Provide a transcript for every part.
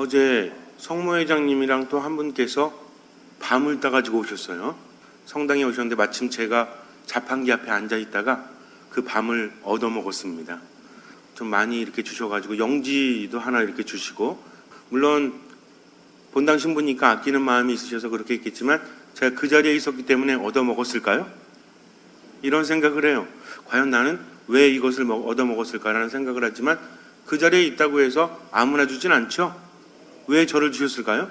어제 성모회장님이랑 또 한 분께서 밤을 따가지고 오셨어요. 성당에 오셨는데 마침 제가 자판기 앞에 앉아 있다가 그 밤을 얻어먹었습니다. 좀 많이 이렇게 주셔가지고 영지도 하나 이렇게 주시고, 물론 본당 신부니까 아끼는 마음이 있으셔서 그렇게 했겠지만 제가 그 자리에 있었기 때문에 얻어먹었을까요? 이런 생각을 해요. 과연 나는 왜 이것을 얻어먹었을까라는 생각을 하지만 그 자리에 있다고 해서 아무나 주진 않죠. 왜 저를 주셨을까요?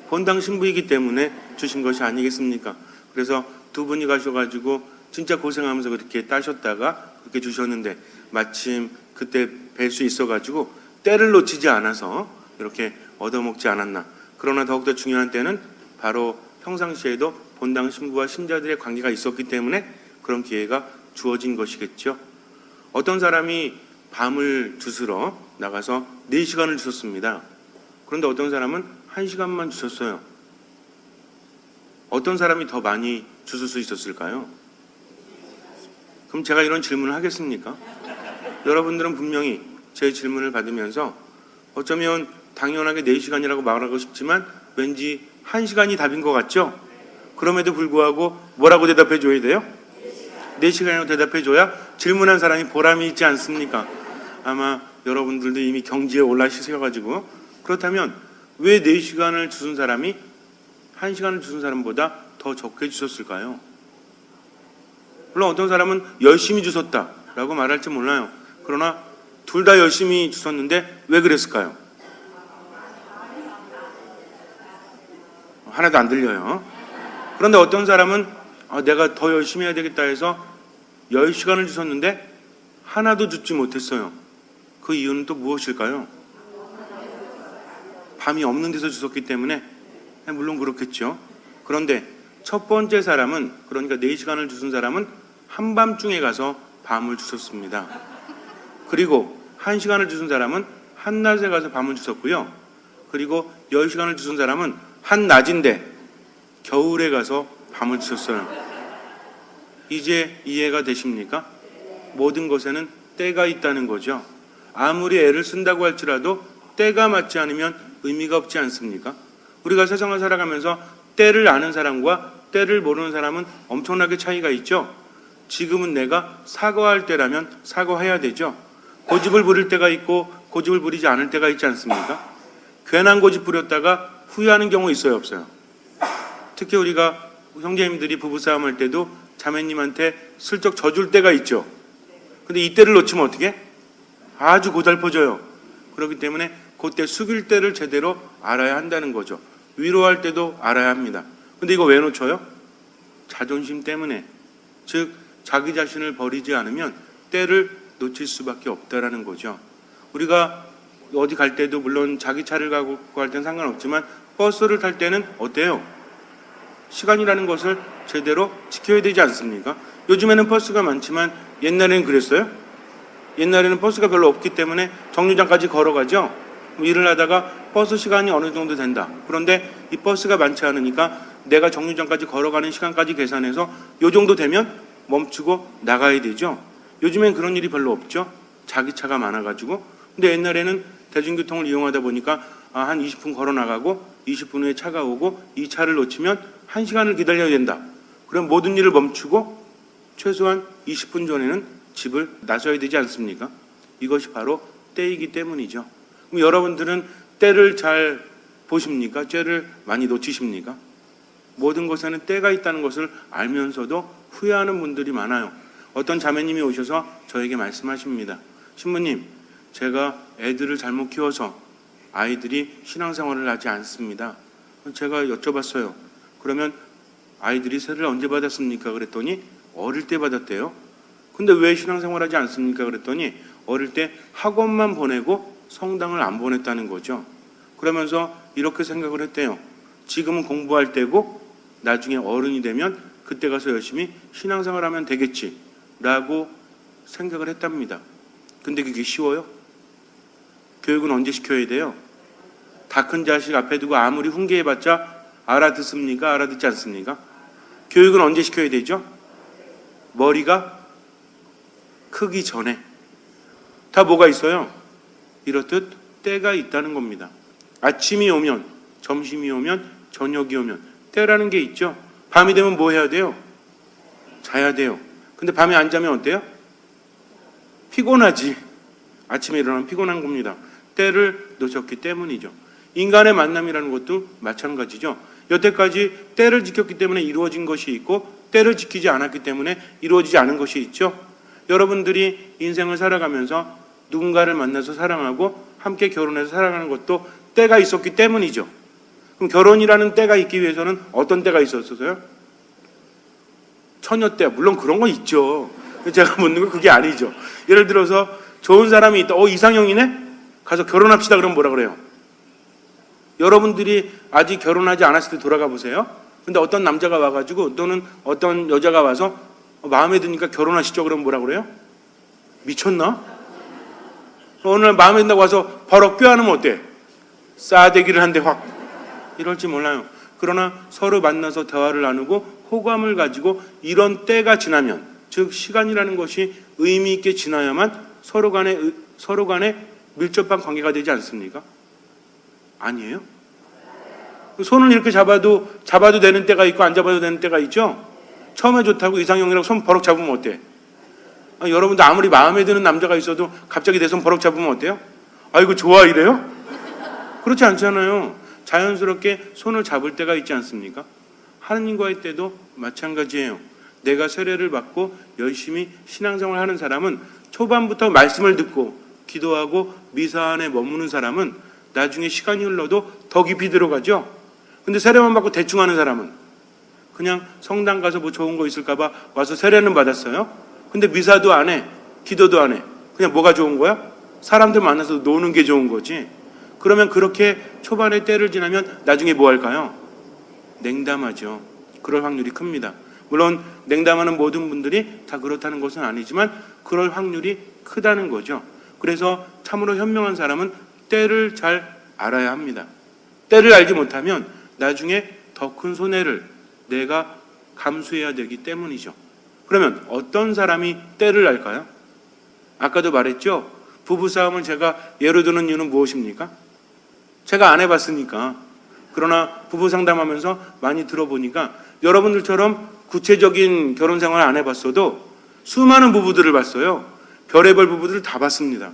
본당 신부이기 때문에 주신 것이 아니겠습니까? 그래서 두 분이 가셔가지고 진짜 고생하면서 그렇게 따셨다가 그렇게 주셨는데 마침 그때 뵐 수 있어가지고 때를 놓치지 않아서 이렇게 얻어먹지 않았나. 그러나 더욱더 중요한 때는 바로 평상시에도 본당 신부와 신자들의 관계가 있었기 때문에 그런 기회가 주어진 것이겠죠. 어떤 사람이 밤을 주스러 나가서 4시간을 주셨습니다. 그런데 어떤 사람은 1시간만 주셨어요. 어떤 사람이 더 많이 주실 수 있었을까요? 그럼 제가 이런 질문을 하겠습니까? 여러분들은 분명히 제 질문을 받으면서 어쩌면 당연하게 4시간이라고 말하고 싶지만 왠지 1시간이 답인 것 같죠? 그럼에도 불구하고 뭐라고 대답해 줘야 돼요? 4시간이라고 대답해 줘야 질문한 사람이 보람이 있지 않습니까? 아마 여러분들도 이미 경지에 올라시셔가지고, 그렇다면 왜 4시간을 주신 사람이 1시간을 주신 사람보다 더 적게 주셨을까요? 물론 어떤 사람은 열심히 주셨다라고 말할지 몰라요. 그러나 둘 다 열심히 주셨는데 왜 그랬을까요? 하나도 안 들려요. 그런데 어떤 사람은 내가 더 열심히 해야 되겠다 해서 10시간을 주셨는데 하나도 듣지 못했어요. 그 이유는 또 무엇일까요? 밤이 없는 데서 주셨기 때문에 물론 그렇겠죠. 그런데 첫 번째 사람은, 그러니까 4시간을 주신 사람은 한밤중에 가서 밤을 주셨습니다. 그리고 1시간을 주신 사람은 한낮에 가서 밤을 주셨고요. 그리고 10시간을 주신 사람은 한낮인데 겨울에 가서 밤을 주셨어요. 이제 이해가 되십니까? 모든 것에는 때가 있다는 거죠. 아무리 애를 쓴다고 할지라도 때가 맞지 않으면 의미가 없지 않습니까? 우리가 세상을 살아가면서 때를 아는 사람과 때를 모르는 사람은 엄청나게 차이가 있죠. 지금은 내가 사과할 때라면 사과해야 되죠. 고집을 부릴 때가 있고 고집을 부리지 않을 때가 있지 않습니까? 괜한 고집 부렸다가 후회하는 경우 있어요, 없어요? 특히 우리가 형제님들이 부부싸움 할 때도 자매님한테 슬쩍 져줄 때가 있죠. 근데 이때를 놓치면 어떻게? 아주 고달퍼져요. 그렇기 때문에 그때 숙일 때를 제대로 알아야 한다는 거죠. 위로할 때도 알아야 합니다. 근데 이거 왜 놓쳐요? 자존심 때문에. 즉 자기 자신을 버리지 않으면 때를 놓칠 수밖에 없다라는 거죠. 우리가 어디 갈 때도 물론 자기 차를 가고 갈 때는 상관없지만 버스를 탈 때는 어때요? 시간이라는 것을 제대로 지켜야 되지 않습니까? 요즘에는 버스가 많지만 옛날에는 그랬어요? 옛날에는 버스가 별로 없기 때문에 정류장까지 걸어가죠. 일을 하다가 버스 시간이 어느 정도 된다. 그런데 이 버스가 많지 않으니까 내가 정류장까지 걸어가는 시간까지 계산해서 요 정도 되면 멈추고 나가야 되죠. 요즘엔 그런 일이 별로 없죠. 자기 차가 많아가지고. 근데 옛날에는 대중교통을 이용하다 보니까 한 20분 걸어 나가고 20분 후에 차가 오고 이 차를 놓치면 1시간을 기다려야 된다. 그럼 모든 일을 멈추고 최소한 20분 전에는 집을 나서야 되지 않습니까? 이것이 바로 때이기 때문이죠. 그럼 여러분들은 때를 잘 보십니까? 때를 많이 놓치십니까? 모든 것에는 때가 있다는 것을 알면서도 후회하는 분들이 많아요. 어떤 자매님이 오셔서 저에게 말씀하십니다. 신부님, 제가 애들을 잘못 키워서 아이들이 신앙생활을 하지 않습니다. 제가 여쭤봤어요. 그러면 아이들이 세를 언제 받았습니까? 그랬더니 어릴 때 받았대요. 근데 왜 신앙생활 하지 않습니까? 그랬더니 어릴 때 학원만 보내고 성당을 안 보냈다는 거죠. 그러면서 이렇게 생각을 했대요. 지금은 공부할 때고 나중에 어른이 되면 그때 가서 열심히 신앙생활 하면 되겠지 라고 생각을 했답니다. 근데 그게 쉬워요? 교육은 언제 시켜야 돼요? 다 큰 자식 앞에 두고 아무리 훈계해봤자 알아듣습니까? 알아듣지 않습니까? 교육은 언제 시켜야 되죠? 머리가 크기 전에. 다 뭐가 있어요? 이렇듯 때가 있다는 겁니다. 아침이 오면, 점심이 오면, 저녁이 오면 때라는 게 있죠. 밤이 되면 뭐 해야 돼요? 자야 돼요. 근데 밤에 안 자면 어때요? 피곤하지. 아침에 일어나면 피곤한 겁니다. 때를 놓쳤기 때문이죠. 인간의 만남이라는 것도 마찬가지죠. 여태까지 때를 지켰기 때문에 이루어진 것이 있고 때를 지키지 않았기 때문에 이루어지지 않은 것이 있죠. 여러분들이 인생을 살아가면서 누군가를 만나서 사랑하고 함께 결혼해서 살아가는 것도 때가 있었기 때문이죠. 그럼 결혼이라는 때가 있기 위해서는 어떤 때가 있었어요? 처녀 때. 물론 그런 거 있죠. 제가 묻는 건 그게 아니죠. 예를 들어서 좋은 사람이 있다. 이상형이네? 가서 결혼합시다. 그러면 뭐라 그래요? 여러분들이 아직 결혼하지 않았을 때 돌아가 보세요. 근데 어떤 남자가 와가지고 또는 어떤 여자가 와서 마음에 드니까 결혼하시죠. 그러면 뭐라 그래요? 미쳤나? 오늘 마음에 든다고 와서 바로 껴안으면 어때? 싸대기를 한 대 확. 이럴지 몰라요. 그러나 서로 만나서 대화를 나누고 호감을 가지고 이런 때가 지나면, 즉 시간이라는 것이 의미 있게 지나야만 서로 간에 밀접한 관계가 되지 않습니까? 아니에요? 손을 이렇게 잡아도 되는 때가 있고 안 잡아도 되는 때가 있죠? 처음에 좋다고 이상형이라고 손 버럭 잡으면 어때? 여러분도 아무리 마음에 드는 남자가 있어도 갑자기 내 손 버럭 잡으면 어때요? 이거 좋아 이래요? 그렇지 않잖아요. 자연스럽게 손을 잡을 때가 있지 않습니까? 하느님과의 때도 마찬가지예요. 내가 세례를 받고 열심히 신앙생활을 하는 사람은 초반부터 말씀을 듣고 기도하고 미사 안에 머무는 사람은 나중에 시간이 흘러도 더 깊이 들어가죠. 근데 세례만 받고 대충 하는 사람은 그냥 성당 가서 뭐 좋은 거 있을까 봐 와서 세례는 받았어요. 근데 미사도 안 해. 기도도 안 해. 그냥 뭐가 좋은 거야? 사람들 만나서 노는 게 좋은 거지. 그러면 그렇게 초반에 때를 지나면 나중에 뭐 할까요? 냉담하죠. 그럴 확률이 큽니다. 물론 냉담하는 모든 분들이 다 그렇다는 것은 아니지만 그럴 확률이 크다는 거죠. 그래서 참으로 현명한 사람은 때를 잘 알아야 합니다. 때를 알지 못하면 나중에 더 큰 손해를 내가 감수해야 되기 때문이죠. 그러면 어떤 사람이 때를 알까요? 아까도 말했죠. 부부싸움을 제가 예로 드는 이유는 무엇입니까? 제가 안 해봤으니까. 그러나 부부 상담하면서 많이 들어보니까 여러분들처럼 구체적인 결혼 생활을 안 해봤어도 수많은 부부들을 봤어요. 별의별 부부들을 다 봤습니다.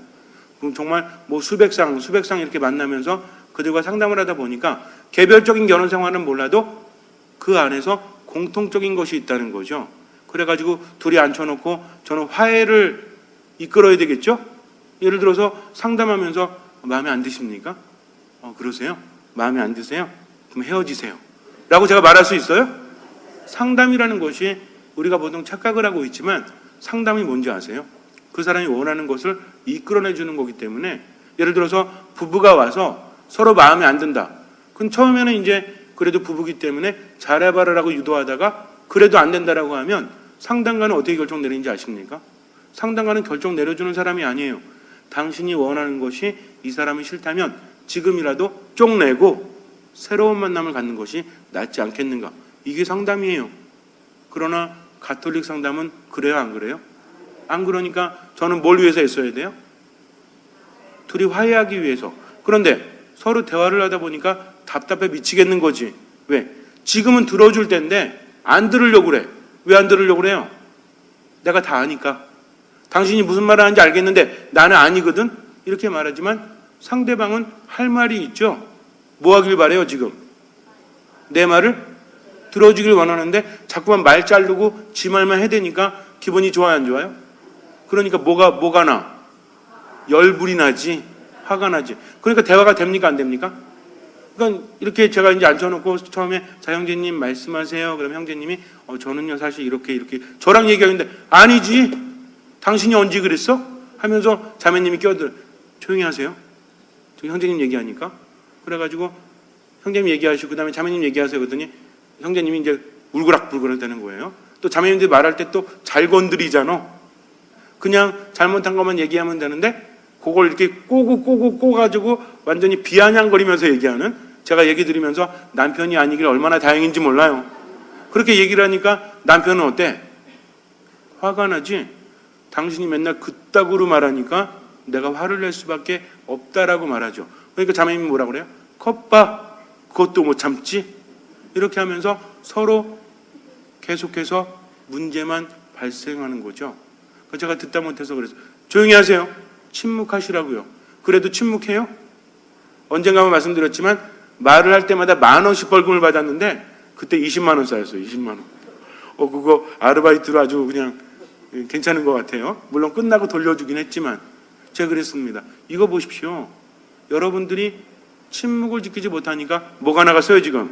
그럼 정말 뭐 수백 상 이렇게 만나면서 그들과 상담을 하다 보니까 개별적인 결혼 생활은 몰라도 그 안에서 공통적인 것이 있다는 거죠. 그래가지고 둘이 앉혀놓고 저는 화해를 이끌어야 되겠죠? 예를 들어서 상담하면서 마음에 안 드십니까? 그러세요? 마음에 안 드세요? 그럼 헤어지세요. 라고 제가 말할 수 있어요? 상담이라는 것이 우리가 보통 착각을 하고 있지만 상담이 뭔지 아세요? 그 사람이 원하는 것을 이끌어내 주는 거기 때문에 예를 들어서 부부가 와서 서로 마음에 안 든다. 그럼 처음에는 이제 그래도 부부기 때문에 잘해봐라라고 유도하다가 그래도 안 된다라고 하면 상담가는 어떻게 결정 내리는지 아십니까? 상담가는 결정 내려주는 사람이 아니에요. 당신이 원하는 것이 이 사람이 싫다면 지금이라도 쪽내고 새로운 만남을 갖는 것이 낫지 않겠는가. 이게 상담이에요. 그러나 가톨릭 상담은 그래요, 안 그래요? 안 그러니까 저는 뭘 위해서 애써야 돼요? 둘이 화해하기 위해서. 그런데 서로 대화를 하다 보니까 답답해 미치겠는 거지. 왜? 지금은 들어줄 때인데 안 들으려고 그래. 왜 안 들으려고 그래요? 내가 다 아니까. 당신이 무슨 말을 하는지 알겠는데 나는 아니거든? 이렇게 말하지만 상대방은 할 말이 있죠. 뭐 하길 바래요 지금? 내 말을 들어주길 원하는데 자꾸만 말 자르고 지 말만 해대니까 기분이 좋아요 안 좋아요? 그러니까 뭐가 나? 열불이 나지. 화가 나지. 그러니까 대화가 됩니까 안 됩니까? 그러니까 이렇게 제가 이제 앉혀놓고 처음에 자 형제님 말씀하세요. 그럼 형제님이 저는요 사실 이렇게 저랑 얘기하는데 아니지. 당신이 언제 그랬어? 하면서 자매님이 끼어들 조용히 하세요. 형제님 얘기하니까. 그래가지고 형제님 얘기하시고 그 다음에 자매님 얘기하세요. 그랬더니 형제님이 이제 울그락불그락 되는 거예요. 또 자매님들 말할 때 또 잘 건드리잖아. 그냥 잘못한 것만 얘기하면 되는데 그걸 이렇게 꼬가지고 완전히 비아냥거리면서 얘기하는, 제가 얘기 드리면서 남편이 아니길 얼마나 다행인지 몰라요. 그렇게 얘기를 하니까 남편은 어때? 화가 나지? 당신이 맨날 그따구로 말하니까 내가 화를 낼 수밖에 없다라고 말하죠. 그러니까 자매님이 뭐라 그래요? 컵봐, 그것도 못 참지? 이렇게 하면서 서로 계속해서 문제만 발생하는 거죠. 제가 듣다 못해서 그래서 조용히 하세요. 침묵하시라고요. 그래도 침묵해요? 언젠가 말씀드렸지만 말을 할 때마다 10,000원씩 벌금을 받았는데 그때 20만 원 쌓였어요. 20만 원. 그거 아르바이트로 아주 그냥 괜찮은 것 같아요. 물론 끝나고 돌려주긴 했지만 제가 그랬습니다. 이거 보십시오. 여러분들이 침묵을 지키지 못하니까 뭐가 나갔어요 지금?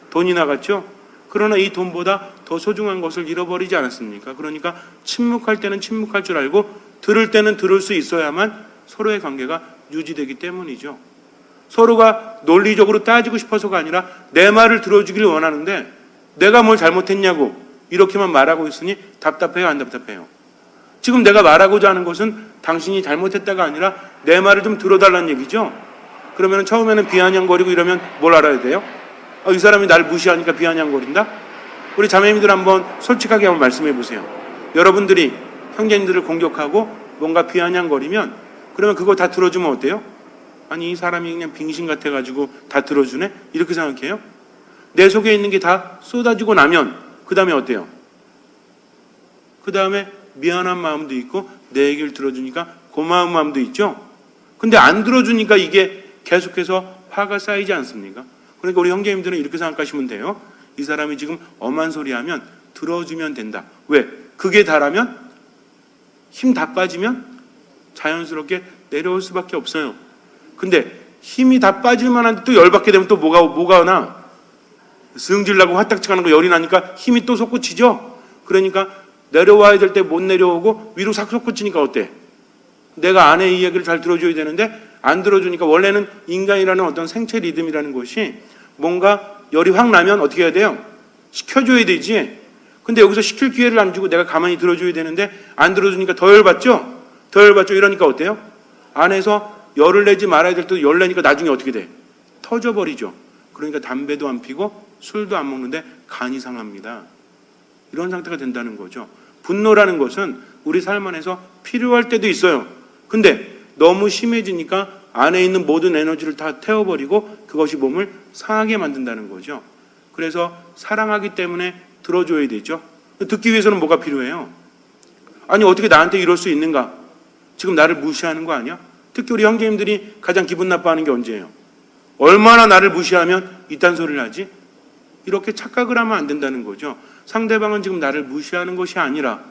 돈이 나갔죠? 그러나 이 돈보다 더 소중한 것을 잃어버리지 않았습니까? 그러니까 침묵할 때는 침묵할 줄 알고 들을 때는 들을 수 있어야만 서로의 관계가 유지되기 때문이죠. 서로가 논리적으로 따지고 싶어서가 아니라 내 말을 들어주기를 원하는데 내가 뭘 잘못했냐고 이렇게만 말하고 있으니 답답해요, 안 답답해요? 지금 내가 말하고자 하는 것은 당신이 잘못했다가 아니라 내 말을 좀 들어달라는 얘기죠. 그러면 처음에는 비아냥거리고 이러면 뭘 알아야 돼요? 이 사람이 나를 무시하니까 비아냥거린다? 우리 자매님들 한번 솔직하게 한번 말씀해 보세요. 여러분들이 형제님들을 공격하고 뭔가 비아냥거리면 그러면 그거 다 들어주면 어때요? 아니 이 사람이 그냥 빙신 같아가지고 다 들어주네? 이렇게 생각해요? 내 속에 있는 게 다 쏟아지고 나면 그 다음에 어때요? 그 다음에 미안한 마음도 있고 내 얘기를 들어주니까 고마운 마음도 있죠? 근데 안 들어주니까 이게 계속해서 화가 쌓이지 않습니까? 그러니까 우리 형제님들은 이렇게 생각하시면 돼요. 이 사람이 지금 엄한 소리 하면 들어주면 된다. 왜? 그게 다라면 힘 다 빠지면 자연스럽게 내려올 수밖에 없어요. 근데 힘이 다 빠질 만한데 또 열받게 되면 또 뭐가 나? 승질나고 화딱지가는 거 열이 나니까 힘이 또 솟구치죠? 그러니까 내려와야 될 때 못 내려오고 위로 싹 솟구치니까 어때? 내가 아내의 이야기를 잘 들어줘야 되는데 안 들어주니까 원래는 인간이라는 어떤 생체 리듬이라는 것이 뭔가 열이 확 나면 어떻게 해야 돼요? 시켜줘야 되지. 근데 여기서 시킬 기회를 안 주고 내가 가만히 들어줘야 되는데 안 들어주니까 더 열받죠? 더 열받죠? 이러니까 어때요? 안에서 열을 내지 말아야 될 때도 열 내니까 나중에 어떻게 돼? 터져버리죠. 그러니까 담배도 안 피고 술도 안 먹는데 간이 상합니다. 이런 상태가 된다는 거죠. 분노라는 것은 우리 삶 안에서 필요할 때도 있어요. 근데 너무 심해지니까 안에 있는 모든 에너지를 다 태워버리고 그것이 몸을 상하게 만든다는 거죠. 그래서 사랑하기 때문에 들어줘야 되죠. 듣기 위해서는 뭐가 필요해요? 아니 어떻게 나한테 이럴 수 있는가? 지금 나를 무시하는 거 아니야? 특히 우리 형제님들이 가장 기분 나빠하는 게 언제예요? 얼마나 나를 무시하면 이딴 소리를 하지? 이렇게 착각을 하면 안 된다는 거죠. 상대방은 지금 나를 무시하는 것이 아니라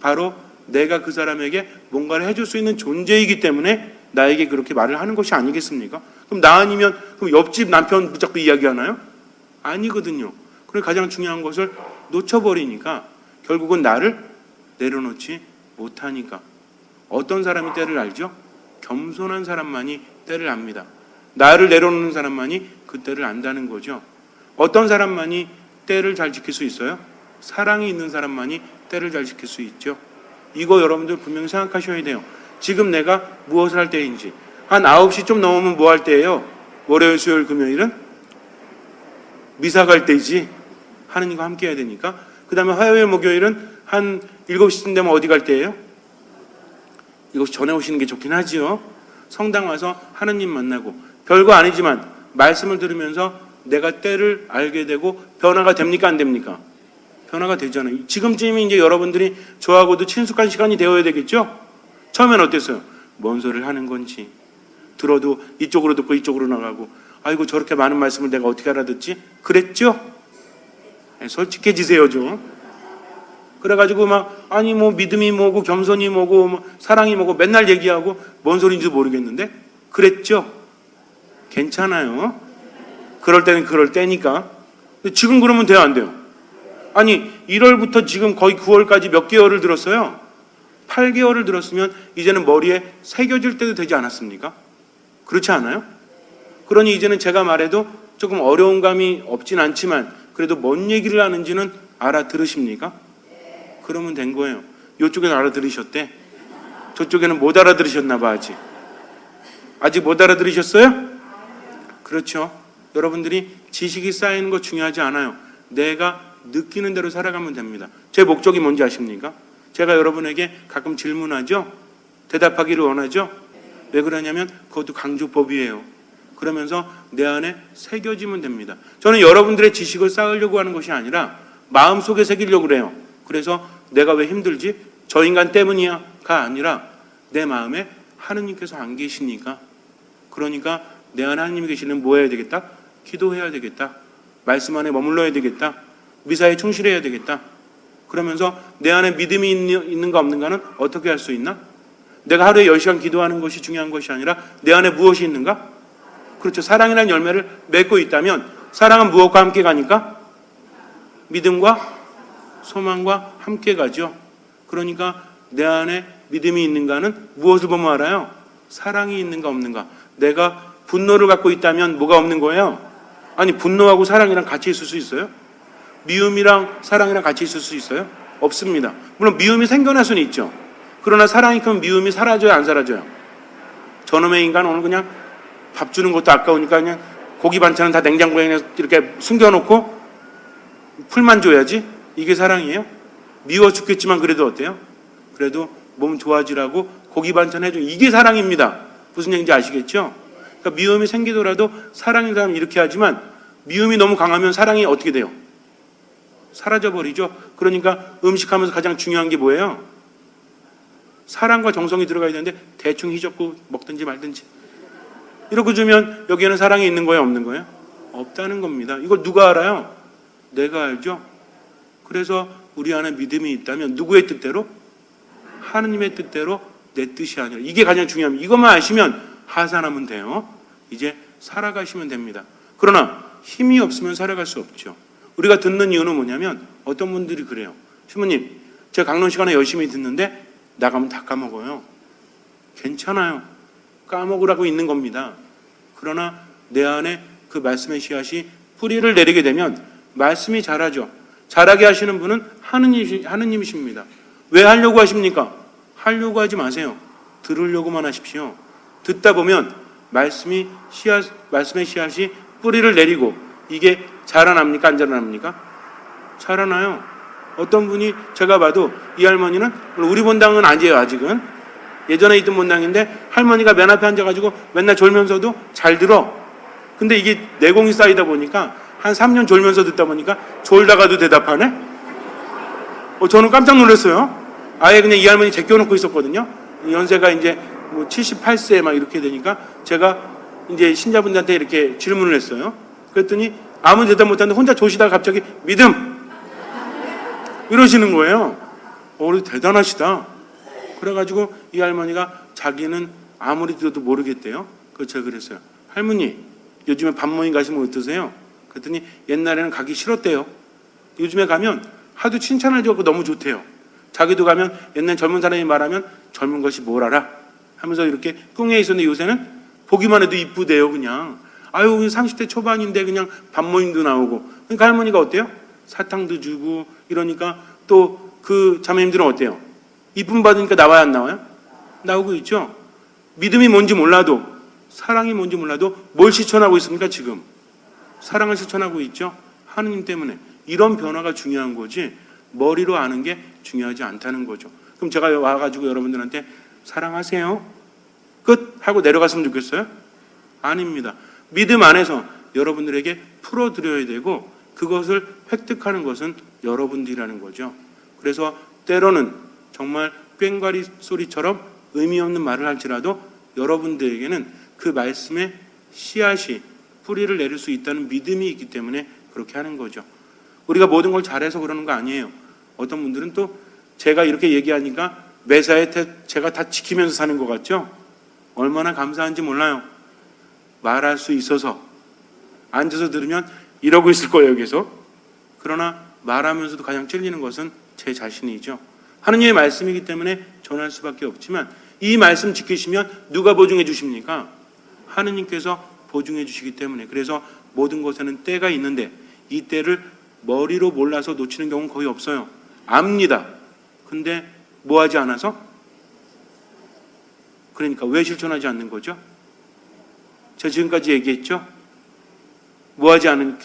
바로 내가 그 사람에게 뭔가를 해줄 수 있는 존재이기 때문에 나에게 그렇게 말을 하는 것이 아니겠습니까? 그럼 나 아니면 그럼 옆집 남편 붙잡고 이야기하나요? 아니거든요. 그래서 가장 중요한 것을 놓쳐버리니까 결국은 나를 내려놓지 못하니까. 어떤 사람이 때를 알죠? 겸손한 사람만이 때를 압니다. 나를 내려놓는 사람만이 그 때를 안다는 거죠. 어떤 사람만이 때를 잘 지킬 수 있어요? 사랑이 있는 사람만이 때를 잘 지킬 수 있죠. 이거 여러분들 분명히 생각하셔야 돼요. 지금 내가 무엇을 할 때인지. 한 9시 좀 넘으면 뭐 할 때예요? 월요일, 수요일, 금요일은? 미사 갈 때이지. 하느님과 함께 해야 되니까. 그 다음에 화요일, 목요일은 한 7시쯤 되면 어디 갈 때예요? 이것이 전해 오시는 게 좋긴 하지요. 성당 와서 하느님 만나고 별거 아니지만 말씀을 들으면서 내가 때를 알게 되고 변화가 됩니까 안 됩니까? 변화가 되잖아요. 지금쯤이 이제 여러분들이 저하고도 친숙한 시간이 되어야 되겠죠? 처음엔 어땠어요? 뭔 소리를 하는 건지 들어도 이쪽으로 듣고 이쪽으로 나가고 아이고 저렇게 많은 말씀을 내가 어떻게 알아듣지? 그랬죠? 솔직해지세요 좀. 그래가지고 막 아니 뭐 믿음이 뭐고 겸손이 뭐고 뭐 사랑이 뭐고 맨날 얘기하고 뭔 소리인지도 모르겠는데 그랬죠? 괜찮아요. 그럴 때는 그럴 때니까. 근데 지금 그러면 돼요 안 돼요? 아니 1월부터 지금 거의 9월까지 몇 개월을 들었어요? 8개월을 들었으면 이제는 머리에 새겨질 때도 되지 않았습니까? 그렇지 않아요? 그러니 이제는 제가 말해도 조금 어려운 감이 없진 않지만 그래도 뭔 얘기를 하는지는 알아들으십니까? 그러면 된 거예요. 이쪽에는 알아들으셨대. 저쪽에는 못 알아들으셨나 봐 아직 못 알아들으셨어요? 그렇죠. 여러분들이 지식이 쌓이는 거 중요하지 않아요. 내가 느끼는 대로 살아가면 됩니다. 제 목적이 뭔지 아십니까? 제가 여러분에게 가끔 질문하죠. 대답하기를 원하죠? 왜 그러냐면 그것도 강조법이에요. 그러면서 내 안에 새겨지면 됩니다. 저는 여러분들의 지식을 쌓으려고 하는 것이 아니라 마음속에 새기려고 그래요. 그래서 내가 왜 힘들지? 저 인간 때문이야가 아니라 내 마음에 하느님께서 안 계시니까, 그러니까 내 안에 하느님이 계시는 뭐 해야 되겠다? 기도해야 되겠다. 말씀 안에 머물러야 되겠다. 미사에 충실해야 되겠다. 그러면서 내 안에 믿음이 있는가 없는가는 어떻게 할 수 있나? 내가 하루에 10시간 기도하는 것이 중요한 것이 아니라 내 안에 무엇이 있는가? 그렇죠. 사랑이라는 열매를 맺고 있다면 사랑은 무엇과 함께 가니까? 믿음과 소망과 함께 가죠. 그러니까 내 안에 믿음이 있는가는 무엇을 보면 알아요? 사랑이 있는가 없는가. 내가 분노를 갖고 있다면 뭐가 없는 거예요? 아니, 분노하고 사랑이랑 같이 있을 수 있어요? 미움이랑 사랑이랑 같이 있을 수 있어요? 없습니다. 물론 미움이 생겨날 수는 있죠. 그러나 사랑이 크면 미움이 사라져요, 안 사라져요? 저놈의 인간 오늘 그냥 밥 주는 것도 아까우니까 그냥 고기 반찬은 다 냉장고에 이렇게 숨겨놓고 풀만 줘야지. 이게 사랑이에요? 미워 죽겠지만 그래도 어때요? 그래도 몸 좋아지라고 고기 반찬 해줘. 이게 사랑입니다. 무슨 얘기인지 아시겠죠? 그러니까 미움이 생기더라도 사랑인 사람은 이렇게 하지만 미움이 너무 강하면 사랑이 어떻게 돼요? 사라져버리죠. 그러니까 음식하면서 가장 중요한 게 뭐예요? 사랑과 정성이 들어가야 되는데 대충 휘젓고 먹든지 말든지 이러고 주면 여기에는 사랑이 있는 거예요, 없는 거예요? 없다는 겁니다. 이걸 누가 알아요? 내가 알죠. 그래서 우리 안에 믿음이 있다면 누구의 뜻대로? 하느님의 뜻대로, 내 뜻이 아니라. 이게 가장 중요합니다. 이것만 아시면 하산하면 돼요. 이제 살아가시면 됩니다. 그러나 힘이 없으면 살아갈 수 없죠. 우리가 듣는 이유는 뭐냐면 어떤 분들이 그래요. 신부님, 제가 강론 시간에 열심히 듣는데 나가면 다 까먹어요. 괜찮아요. 까먹으라고 있는 겁니다. 그러나 내 안에 그 말씀의 씨앗이 뿌리를 내리게 되면 말씀이 자라죠. 자라게 하시는 분은 하느님이십니다. 왜 하려고 하십니까? 하려고 하지 마세요. 들으려고만 하십시오. 듣다 보면 말씀의 씨앗이 뿌리를 내리고 이게 자라납니까? 안 자라납니까? 자라나요. 어떤 분이 제가 봐도 이 할머니는 우리 본당은 아니에요. 아직은 예전에 있던 본당인데 할머니가 맨 앞에 앉아가지고 맨날 졸면서도 잘 들어. 근데 이게 내공이 쌓이다 보니까 한 3년 졸면서 듣다 보니까 졸다가도 대답하네. 저는 깜짝 놀랐어요. 아예 그냥 이 할머니 제껴놓고 있었거든요. 연세가 이제 뭐 78세 막 이렇게 되니까 제가 이제 신자분들한테 이렇게 질문을 했어요. 그랬더니 아무 대답 못하는데 혼자 조시다가 갑자기 믿음 이러시는 거예요. 대단하시다. 그래가지고 이 할머니가 자기는 아무리 들어도 모르겠대요. 그래서 제가 그랬어요. 할머니, 요즘에 밥 모임 가시면 어떠세요? 그랬더니 옛날에는 가기 싫었대요. 요즘에 가면 하도 칭찬을 해주고 너무 좋대요. 자기도 가면 옛날 젊은 사람이 말하면 젊은 것이 뭘 알아? 하면서 이렇게 꿍해 있었는데 요새는 보기만 해도 이쁘대요. 그냥 아유 30대 초반인데 그냥 밥 모임도 나오고. 그러니까 할머니가 어때요? 사탕도 주고 이러니까 또 그 자매님들은 어때요? 이쁨 받으니까 나와야 안 나와요? 나오고 있죠. 믿음이 뭔지 몰라도 사랑이 뭔지 몰라도 뭘 실천하고 있습니까? 지금 사랑을 실천하고 있죠. 하느님 때문에. 이런 변화가 중요한 거지 머리로 아는 게 중요하지 않다는 거죠. 그럼 제가 와가지고 여러분들한테 사랑하세요 끝 하고 내려갔으면 좋겠어요? 아닙니다. 믿음 안에서 여러분들에게 풀어드려야 되고 그것을 획득하는 것은 여러분들이라는 거죠. 그래서 때로는 정말 꽹과리 소리처럼 의미 없는 말을 할지라도 여러분들에게는 그 말씀의 씨앗이 뿌리를 내릴 수 있다는 믿음이 있기 때문에 그렇게 하는 거죠. 우리가 모든 걸 잘해서 그러는 거 아니에요. 어떤 분들은 또 제가 이렇게 얘기하니까 매사에 제가 다 지키면서 사는 것 같죠? 얼마나 감사한지 몰라요. 말할 수 있어서. 앉아서 들으면 이러고 있을 거예요, 계속. 그러나 말하면서도 가장 찔리는 것은 제 자신이죠. 하느님의 말씀이기 때문에 전할 수밖에 없지만 이 말씀 지키시면 누가 보증해 주십니까? 하느님께서 보증해 주시기 때문에. 그래서 모든 것에는 때가 있는데 이 때를 머리로 몰라서 놓치는 경우는 거의 없어요. 압니다. 근데 뭐 하지 않아서? 그러니까 왜 실천하지 않는 거죠? 제가 지금까지 얘기했죠? 뭐 하지 않은,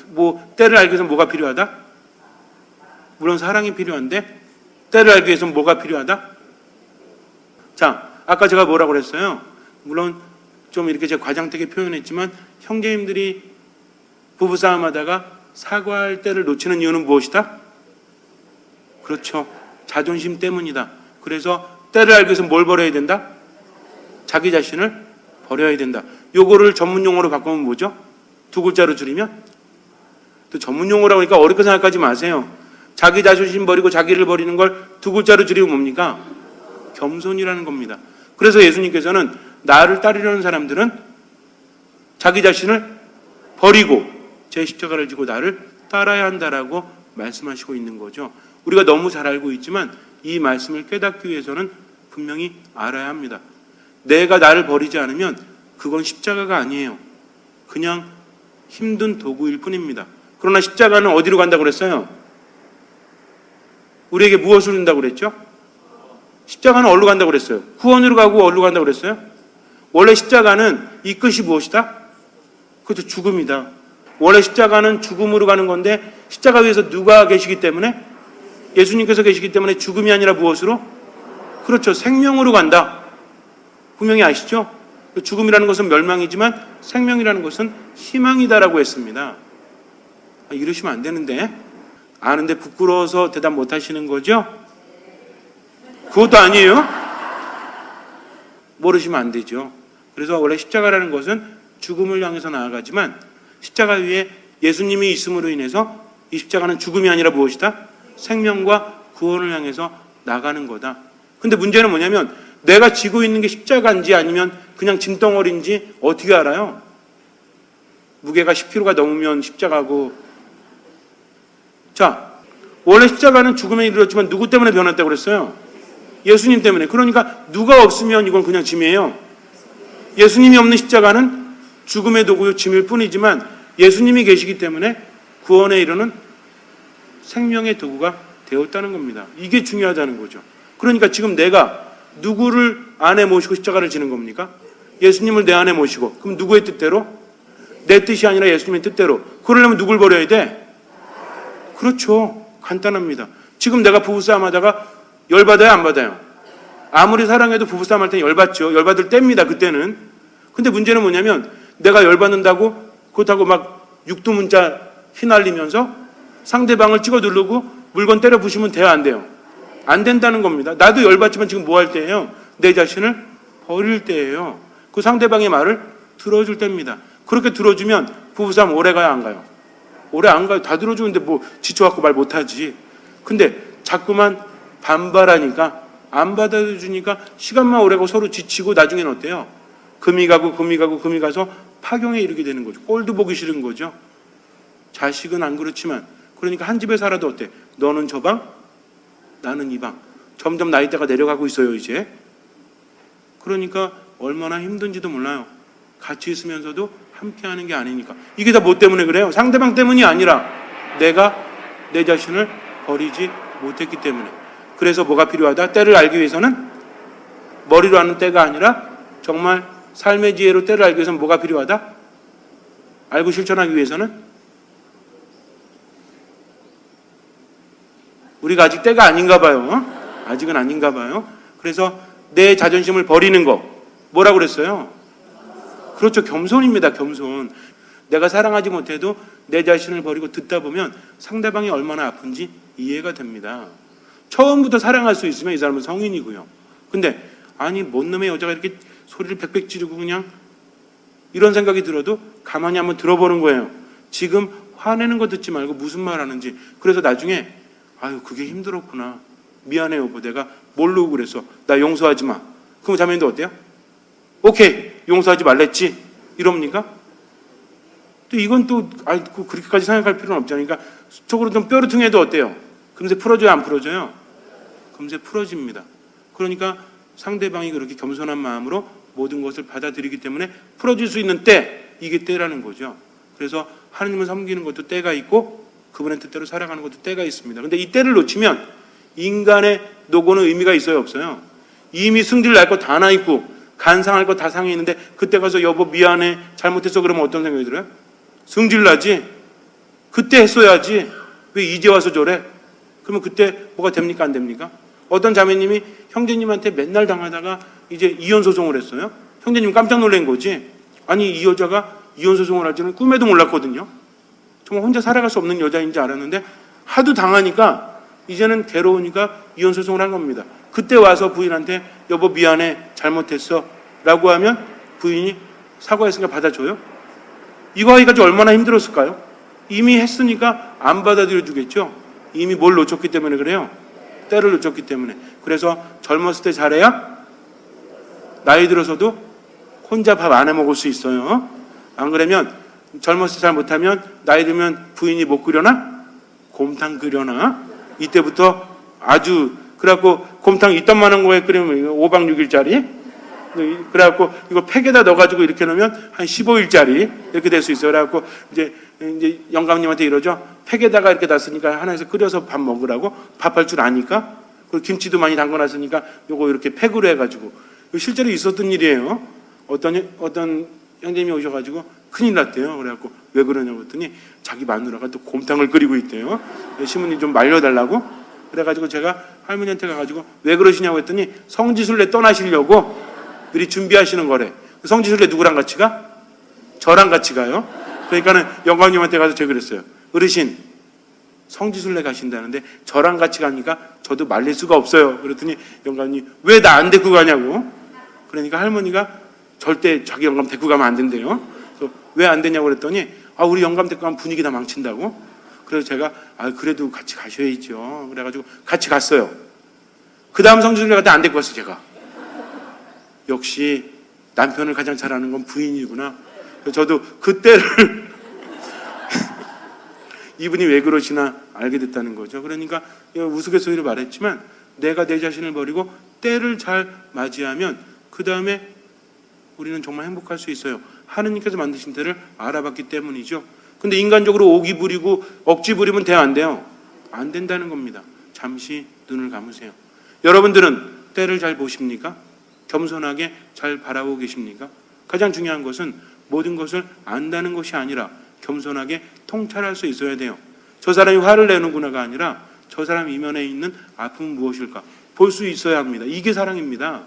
때를 알기 위해서 뭐가 필요하다? 물론 사랑이 필요한데 때를 알기 위해서는 뭐가 필요하다? 자, 아까 제가 뭐라고 그랬어요? 물론 좀 이렇게 제가 과장되게 표현했지만 형제님들이 부부싸움하다가 사과할 때를 놓치는 이유는 무엇이다? 그렇죠. 자존심 때문이다. 그래서 때를 알기 위해서 뭘 버려야 된다? 자기 자신을 버려야 된다. 요거를 전문 용어로 바꾸면 뭐죠? 두 글자로 줄이면? 또 전문 용어라고 하니까 어렵게 생각하지 마세요. 자기 자존심 버리고 자기를 버리는 걸 두 글자로 줄이면 뭡니까? 겸손이라는 겁니다. 그래서 예수님께서는 나를 따르려는 사람들은 자기 자신을 버리고 제 십자가를 지고 나를 따라야 한다라고 말씀하시고 있는 거죠. 우리가 너무 잘 알고 있지만 이 말씀을 깨닫기 위해서는 분명히 알아야 합니다. 내가 나를 버리지 않으면 그건 십자가가 아니에요. 그냥 힘든 도구일 뿐입니다. 그러나 십자가는 어디로 간다고 그랬어요? 우리에게 무엇을 준다고 그랬죠? 십자가는 어디로 간다고 그랬어요? 구원으로 가고 어디로 간다고 그랬어요? 원래 십자가는 이 끝이 무엇이다? 그것도 죽음이다. 원래 십자가는 죽음으로 가는 건데 십자가 위에서 누가 계시기 때문에? 예수님께서 계시기 때문에 죽음이 아니라 무엇으로? 그렇죠. 생명으로 간다. 분명히 아시죠? 죽음이라는 것은 멸망이지만 생명이라는 것은 희망이다라고 했습니다. 이러시면 안 되는데. 아는데 부끄러워서 대답 못 하시는 거죠? 그것도 아니에요? 모르시면 안 되죠. 그래서 원래 십자가라는 것은 죽음을 향해서 나아가지만 십자가 위에 예수님이 있음으로 인해서 이 십자가는 죽음이 아니라 무엇이다? 생명과 구원을 향해서 나가는 거다. 근데 문제는 뭐냐면 내가 지고 있는 게 십자가인지 아니면 그냥 짐덩어리인지 어떻게 알아요? 무게가 10kg가 넘으면 십자가고. 자, 원래 십자가는 죽음에 이르렀지만 누구 때문에 변했다고 그랬어요? 예수님 때문에. 그러니까 누가 없으면 이건 그냥 짐이에요. 예수님이 없는 십자가는 죽음의 도구요 짐일 뿐이지만 예수님이 계시기 때문에 구원에 이르는 생명의 도구가 되었다는 겁니다. 이게 중요하다는 거죠. 그러니까 지금 내가 누구를 안에 모시고 십자가를 지는 겁니까? 예수님을 내 안에 모시고. 그럼 누구의 뜻대로? 내 뜻이 아니라 예수님의 뜻대로. 그러려면 누굴 버려야 돼? 그렇죠. 간단합니다. 지금 내가 부부싸움 하다가 열받아요, 안 받아요? 아무리 사랑해도 부부싸움 할 때는 열받죠. 열받을 때입니다, 그때는. 근데 문제는 뭐냐면 내가 열받는다고 그렇다고 막 육두문자 휘날리면서 상대방을 찍어 누르고 물건 때려 부시면 돼요, 안 돼요? 안 된다는 겁니다. 나도 열받지만 지금 뭐 할 때예요? 내 자신을 버릴 때예요. 그 상대방의 말을 들어줄 때입니다. 그렇게 들어주면 부부싸움 오래 가요, 안 가요? 오래 안 가요. 다 들어주는데 뭐 지쳐갖고 말 못하지. 근데 자꾸만 반발하니까 안 받아주니까 시간만 오래 가고 서로 지치고 나중에는 어때요? 금이 가서 파경에 이르게 되는 거죠. 꼴도 보기 싫은 거죠. 자식은 안 그렇지만 그러니까 한 집에 살아도 어때? 너는 저 방, 나는 이 방. 점점 나이대가 내려가고 있어요, 이제. 그러니까 얼마나 힘든지도 몰라요. 같이 있으면서도 함께하는 게 아니니까. 이게 다 뭐 때문에 그래요? 상대방 때문이 아니라 내가 내 자신을 버리지 못했기 때문에. 그래서 뭐가 필요하다? 때를 알기 위해서는 머리로 아는 때가 아니라 정말 삶의 지혜로 때를 알기 위해서는 뭐가 필요하다? 알고 실천하기 위해서는 우리가 아직 때가 아닌가 봐요. 아직은 아닌가 봐요. 그래서 내 자존심을 버리는 거 뭐라고 그랬어요? 그렇죠. 겸손입니다. 겸손. 내가 사랑하지 못해도 내 자신을 버리고 듣다 보면 상대방이 얼마나 아픈지 이해가 됩니다. 처음부터 사랑할 수 있으면 이 사람은 성인이고요. 근데 아니 뭔 놈의 여자가 이렇게 소리를 빽빽 지르고 그냥 이런 생각이 들어도 가만히 한번 들어보는 거예요. 지금 화내는 거 듣지 말고 무슨 말 하는지. 그래서 나중에 아유 그게 힘들었구나. 미안해 여보 내가 모르고 그랬어. 나 용서하지 마. 그럼 자매님도 어때요? 오케이 용서하지 말랬지. 이럽니까? 또 이건 또 그렇게까지 생각할 필요는 없잖아요. 그러니까 속으로 좀 뼈르퉁해도 어때요? 금세 풀어져요 안 풀어져요? 금세 풀어집니다. 그러니까 상대방이 그렇게 겸손한 마음으로 모든 것을 받아들이기 때문에 풀어질 수 있는 때, 이게 때라는 거죠. 그래서 하느님을 섬기는 것도 때가 있고 그분의 뜻대로 살아가는 것도 때가 있습니다. 그런데 이 때를 놓치면 인간의 노고는 의미가 있어요 없어요? 이미 승질 날 거 다 나 있고 간상할 거 다 상해 있는데 그때 가서 여보 미안해 잘못했어 그러면 어떤 생각이 들어요? 승질 나지. 그때 했어야지. 왜 이제 와서 저래? 그러면 그때 뭐가 됩니까 안 됩니까? 어떤 자매님이 형제님한테 맨날 당하다가 이제 이혼 소송을 했어요. 형제님 깜짝 놀란 거지. 아니 이 여자가 이혼 소송을 할 줄은 꿈에도 몰랐거든요. 정말 혼자 살아갈 수 없는 여자인지 알았는데 하도 당하니까 이제는 괴로우니까 이혼 소송을 한 겁니다. 그때 와서 부인한테 여보 미안해 잘못했어 라고 하면 부인이 사과했으니까 받아줘요? 이거 하기가 얼마나 힘들었을까요? 이미 했으니까 안 받아들여 주겠죠. 이미 뭘 놓쳤기 때문에 그래요. 때를 놓쳤기 때문에. 그래서 젊었을 때 잘해야 나이 들어서도 혼자 밥 안 해 먹을 수 있어요. 안 그러면 젊었을 때 잘 못하면 나이 들면 부인이 못 끓여나? 곰탕 끓여나? 이때부터 아주 그래갖고 곰탕 이딴만한 거에 끓이면 5박 6일짜리 그래갖고 이거 팩에다 넣어가지고 이렇게 넣으면 한 15일짜리 이렇게 될 수 있어요. 그래갖고 이제 영감님한테 이러죠. 팩에다가 이렇게 놨으니까 하나에서 끓여서 밥 먹으라고. 밥할 줄 아니까. 그리고 김치도 많이 담궈놨으니까 요거 이렇게 팩으로 해가지고. 실제로 있었던 일이에요. 어떤 형님이 오셔가지고 큰일 났대요. 그래갖고 왜 그러냐고 했더니 자기 마누라가 또 곰탕을 끓이고 있대요. 신부님 좀 말려달라고. 그래가지고 제가 할머니한테 가가지고 왜 그러시냐고 했더니 성지순례 떠나시려고 미리 준비하시는 거래. 성지순례 누구랑 같이 가? 저랑 같이 가요. 그러니까는 영감님한테 가서 제가 그랬어요. 어르신 성지순례 가신다는데 저랑 같이 가니까 저도 말릴 수가 없어요. 그랬더니 영감님 왜 나 안 데리고 가냐고. 그러니까 할머니가 절대 자기 영감 데리고 가면 안 된대요. 그래서 왜 안 되냐고 그랬더니 우리 영감 데리고 가면 분위기 다 망친다고. 그래서 제가 그래도 같이 가셔야죠. 그래가지고 같이 갔어요. 그 다음 성지순례 갈 때 안 데리고 갔어요. 제가. 역시 남편을 가장 잘 아는 건 부인이구나. 저도 그때를 이분이 왜 그러시나 알게 됐다는 거죠. 그러니까 우스갯소리로 말했지만 내가 내 자신을 버리고 때를 잘 맞이하면 그 다음에 우리는 정말 행복할 수 있어요. 하느님께서 만드신 때를 알아봤기 때문이죠. 근데 인간적으로 오기 부리고 억지 부리면 돼요, 안 돼요? 안 된다는 겁니다. 잠시 눈을 감으세요. 여러분들은 때를 잘 보십니까? 겸손하게 잘 바라보고 계십니까? 가장 중요한 것은 모든 것을 안다는 것이 아니라 겸손하게 통찰할 수 있어야 돼요. 저 사람이 화를 내는구나가 아니라 저 사람 이면에 있는 아픔은 무엇일까 볼 수 있어야 합니다. 이게 사랑입니다.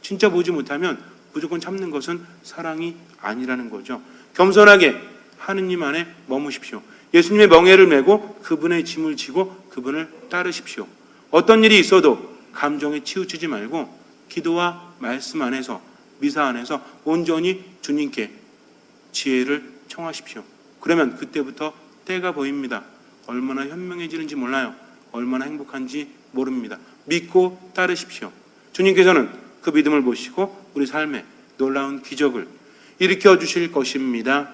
진짜 보지 못하면 무조건 참는 것은 사랑이 아니라는 거죠. 겸손하게 하느님 안에 머무십시오. 예수님의 멍에를 메고 그분의 짐을 지고 그분을 따르십시오. 어떤 일이 있어도 감정에 치우치지 말고 기도와 말씀 안에서 미사 안에서 온전히 주님께 지혜를 청하십시오. 그러면 그때부터 때가 보입니다. 얼마나 현명해지는지 몰라요. 얼마나 행복한지 모릅니다. 믿고 따르십시오. 주님께서는 그 믿음을 보시고 우리 삶에 놀라운 기적을 일으켜 주실 것입니다.